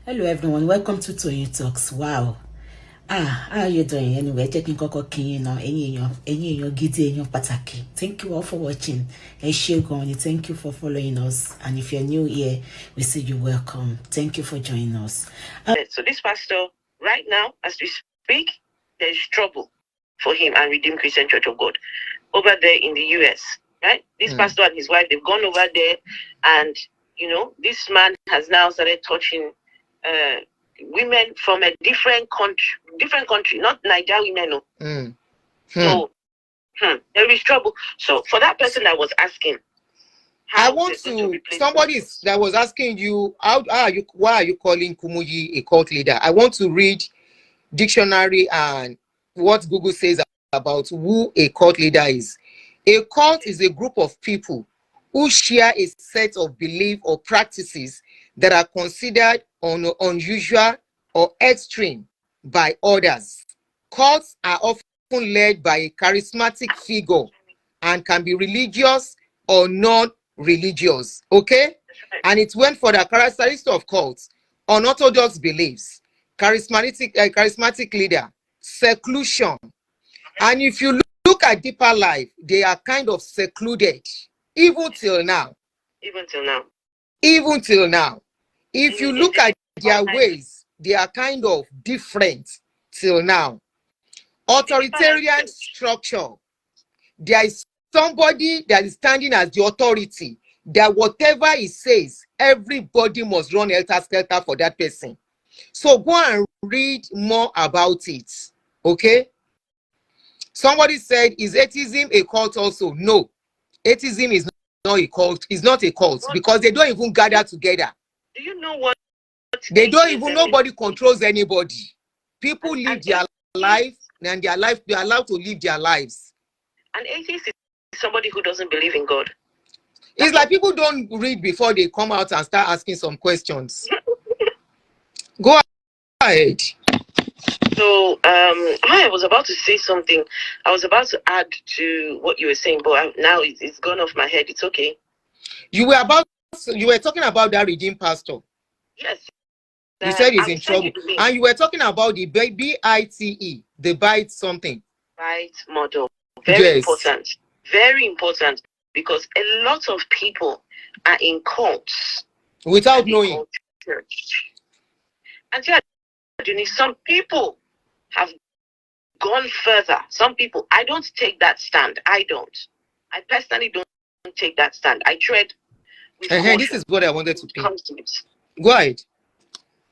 Hello everyone, welcome to Tony Talks. Wow. How are you doing? Anyway, checking Koko King now. Any gidi any pataki. Thank you all for watching. Thank you for following us. And if you're new here, we say you welcome. Thank you for joining us. So this pastor, right now, as we speak, there's trouble for him and Redeemed Christian Church of God over there in the US. Right? This pastor and his wife, they've gone over there, and this man has now started touching women from a different country, not Niger women. No. So there is trouble. So for that person that was asking, somebody that was asking you, why are you calling Kumuyi a cult leader? I want to read dictionary and what Google says about who a cult leader is. A cult is a group of people who share a set of beliefs or practices that are considered unusual or extreme by others. Cults are often led by a charismatic figure and can be religious or non-religious. Okay? And it went for the characteristics of cults: unorthodox beliefs, charismatic leader, seclusion. And if you look at deeper life, they are kind of secluded even till now. If you look at their ways, they are kind of different till now. Authoritarian structure. There is somebody that is standing as the authority, that whatever he says, everybody must run helter-skelter for that person. So go and read more about it. Okay? Somebody said, is atheism a cult also? No. Atheism is not a cult. It's not a cult because they don't even gather together. Do you know what? They don't even, nobody controls anybody. People live their life, and they're allowed to live their lives. An atheist is somebody who doesn't believe in God. It's like people don't read before they come out and start asking some questions. Go ahead. So I was about to say something. I was about to add to what you were saying, but now it's gone off my head. It's okay. You were talking about that redeemed pastor. Yes. You said he's in trouble. And you were talking about the BITE, the BITE something. BITE model. Very important. Very important. Because a lot of people are in cults. Without knowing. And some people have gone further. Some people, I don't take that stand. I personally don't take that stand. I tread with caution. This is what I wanted to pick. Go ahead.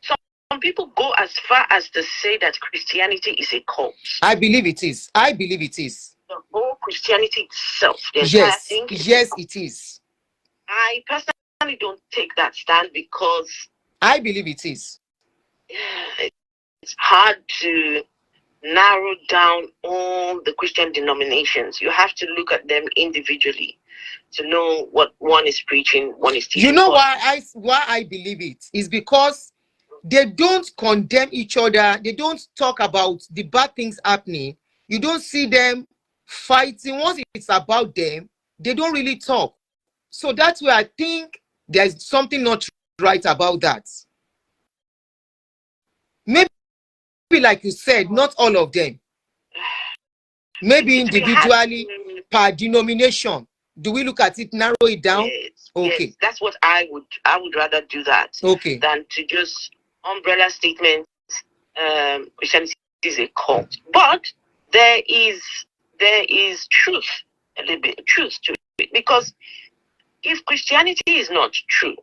Some people go as far as to say that Christianity is a cult. I believe it is. The whole Christianity itself. Yes, it is. I personally don't take that stand because I believe it is. It's hard to narrow down all the Christian denominations. You have to look at them individually to know what one is preaching, one is teaching. You know why I believe it is because they don't condemn each other. They don't talk about the bad things happening. You don't see them fighting. Once it's about them, they don't really talk. So that's where I think there's something not right about that. Maybe like you said, not all of them. Maybe individually, per denomination. Do we look at it, narrow it down? Yes, okay. Yes, that's what I would rather do that. Okay. Than to just umbrella statements. Christianity is a cult, but there is truth, a little bit of truth to it, because if Christianity is not true,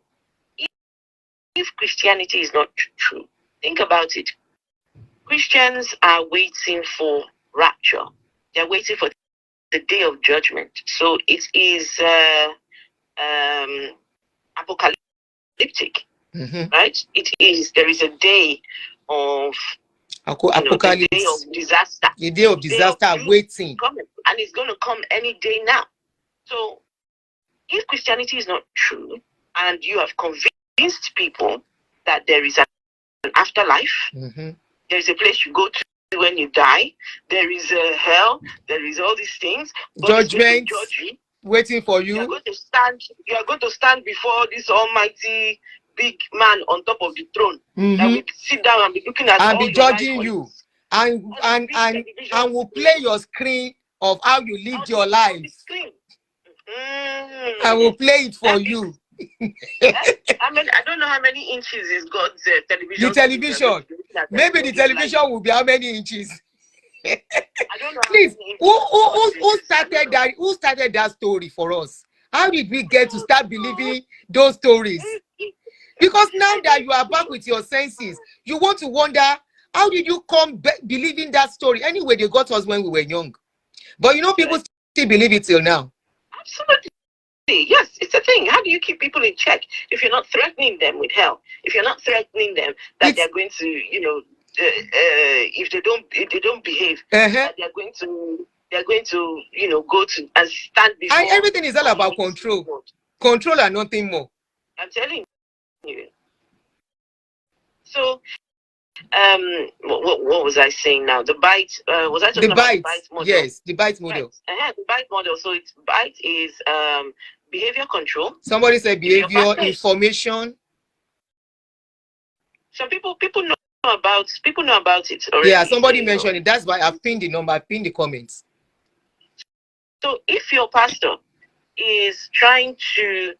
think about it. Christians are waiting for rapture. They're waiting for the day of judgment. So it is apocalyptic, right? It is. There is a day of apocalypse, the day of disaster. The day of disaster waiting, and it's going to come any day now. So, if Christianity is not true, and you have convinced people that there is an afterlife, there is a place you go to when you die, there is a hell, there is all these things, judgment waiting for you. You are going to stand before this Almighty big man on top of the throne that will sit down and be looking at and all be your judging life you, and television. and will play your screen of how you lived your life. And will play it for you. I mean, I don't know how many inches is God's television. The television. Maybe the television will be how many inches? I don't know. Please, who started that? Who started that story for us? How did we get to start believing those stories? Because now that you are back with your senses, you want to wonder, how did you come believing that story? Anyway, they got us when we were young. But you know, people still believe it till now. Absolutely. Yes, it's a thing. How do you keep people in check if you're not threatening them with hell? If you're not threatening them that they're going to, you know, if they don't behave, that they're going to, you know, go to and stand before. Everything is all about control, control and nothing more. I'm telling you. So, what was I saying now? The bite. Was I talking about the bite model? Yes, the bite model. Right. The bite model. So it's bite is behavior control. Somebody said behavior, information. Some people know about it already. Yeah, somebody mentioned it. That's why I've pinned the number, I've pinned the comments. So if your pastor is trying to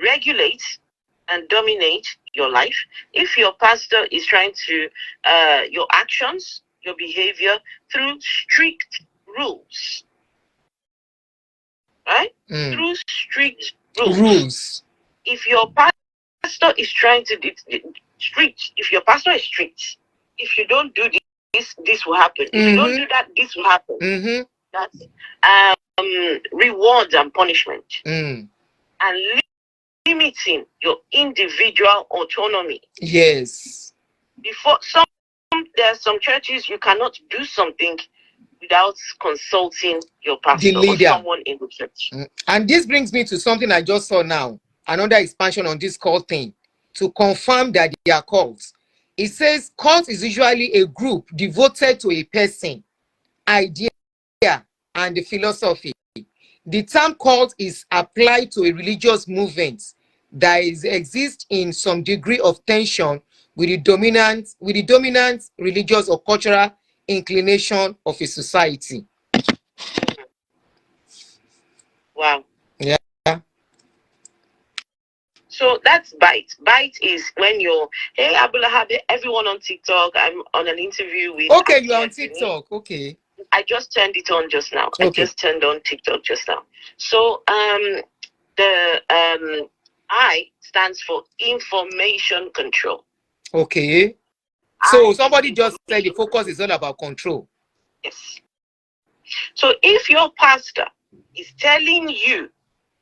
regulate and dominate your life, if your pastor is trying to your actions, your behavior through strict rules, right? Through strict rules. If your pastor is trying to strict, if your pastor is strict, if you don't do this will happen. If you don't do that, this will happen. That's rewards and punishment, and limiting your individual autonomy. Yes. Before there are some churches you cannot do something without consulting your pastor, the leader, or someone in the church. And this brings me to something I just saw now. Another expansion on this cult thing to confirm that they are cults. It says cult is usually a group devoted to a person, idea, and the philosophy. The term cult is applied to a religious movement that exists in some degree of tension with the dominant religious or cultural inclination of a society. Wow. Yeah. So that's bite. Bite is when you're, hey, Abdullah, everyone on TikTok. I'm on an interview with. Okay, you're on TikTok. Okay. I just turned it on just now. Okay. I just turned on TikTok just now. So the I stands for information control. Okay. So somebody just said the focus is all about control. Yes. So if your pastor is telling you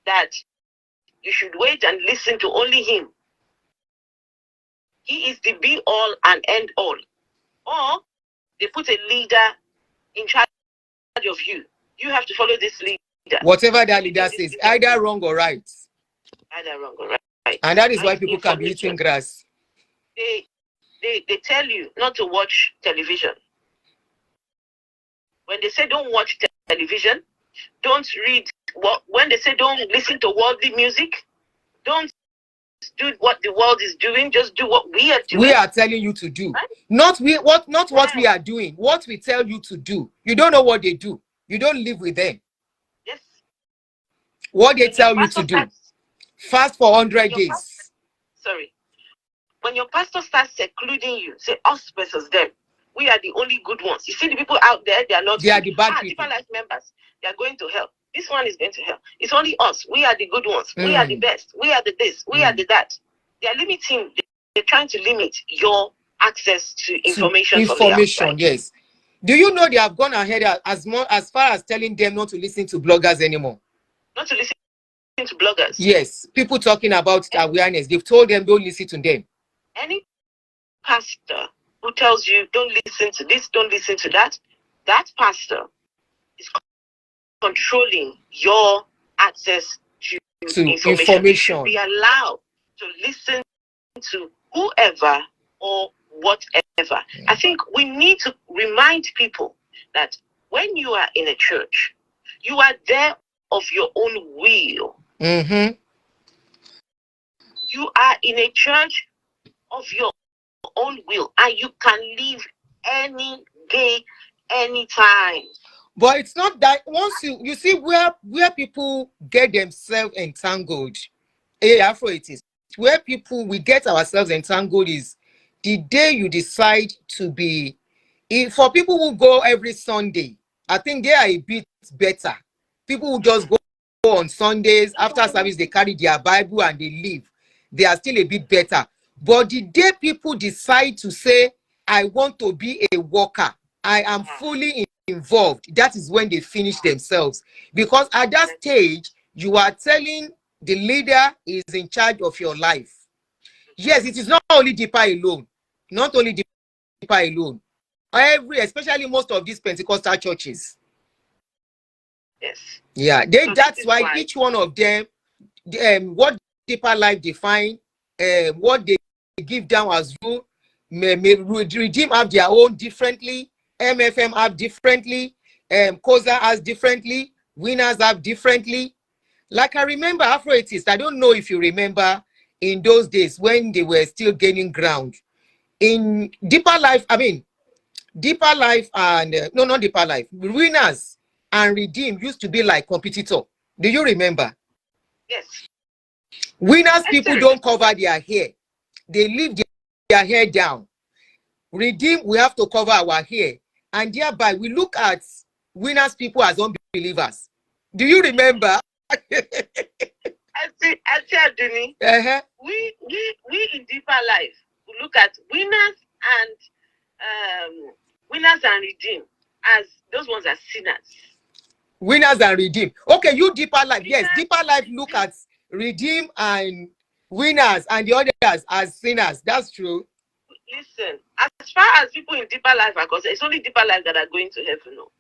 that you should wait and listen to only him, he is the be all and end all, or they put a leader in charge of you, you have to follow this leader. Whatever that leader says, either wrong or right. Either wrong or right. And that is why people can be eating grass. They tell you not to watch television. When they say don't watch television, don't read. When they say don't listen to worldly music, don't do what the world is doing. Just do what we are doing. We are telling you to do, right? Not what we are doing. What we tell you to do. You don't know what they do. You don't live with them. Yes. What they tell you to do. Fast for 100 days. When your pastor starts secluding you, say us versus them. We are the only good ones. You see the people out there, they are not. They are the bad people. Deeper Life members, they are going to hell. This one is going to hell. It's only us. We are the good ones. We are the best. We are the this. We are the that. They are limiting. They're trying to limit your access to information. Yes. Do you know they have gone ahead as far as telling them not to listen to bloggers anymore? Not to listen to bloggers. Yes. People talking about awareness. They've told them don't listen to them. Any pastor who tells you don't listen to this, don't listen to that, that pastor is controlling your access to information. You should be allowed to listen to whoever or whatever. I think we need to remind people that when you are in a church, you are there of your own will. You are in a church of your own will, and you can leave any day, anytime. But it's not that once you see where people get themselves entangled. Afro it is where people we get ourselves entangled is the day you decide to be. For people who go every Sunday, I think they are a bit better. People who just go on Sundays after service, they carry their Bible and they leave. They are still a bit better. But the day people decide to say, I want to be a worker, I am fully involved, that is when they finish themselves. Because at that stage, you are telling the leader is in charge of your life. Yes, it is not only Deeper alone. Not only Deeper alone. Especially most of these Pentecostal churches. Yes. Yeah, that's why each one of them, what Deeper Life define, what they give down as rule, Redeem have their own differently, MFM have differently, COSA has differently, Winners have differently. Like I remember Afro-Atheist, I don't know if you remember in those days when they were still gaining ground. In Deeper Life, Deeper Life and no, not Deeper Life, Winners and Redeem used to be like competitor. Do you remember? Yes. Winners people don't cover their hair. They leave their hair down. Redeem, we have to cover our hair. And thereby we look at Winners people as unbelievers. Do you remember? Aduni, we in Deeper Life, we look at Winners and Redeem as those ones are sinners. Winners and Redeem. Okay, you Deeper Life. Yes, Deeper Life look at Redeem and Winners and the others as sinners. That's true. Listen, as far as people in Deeper Life are concerned, it's only Deeper Life that are going to heaven. No.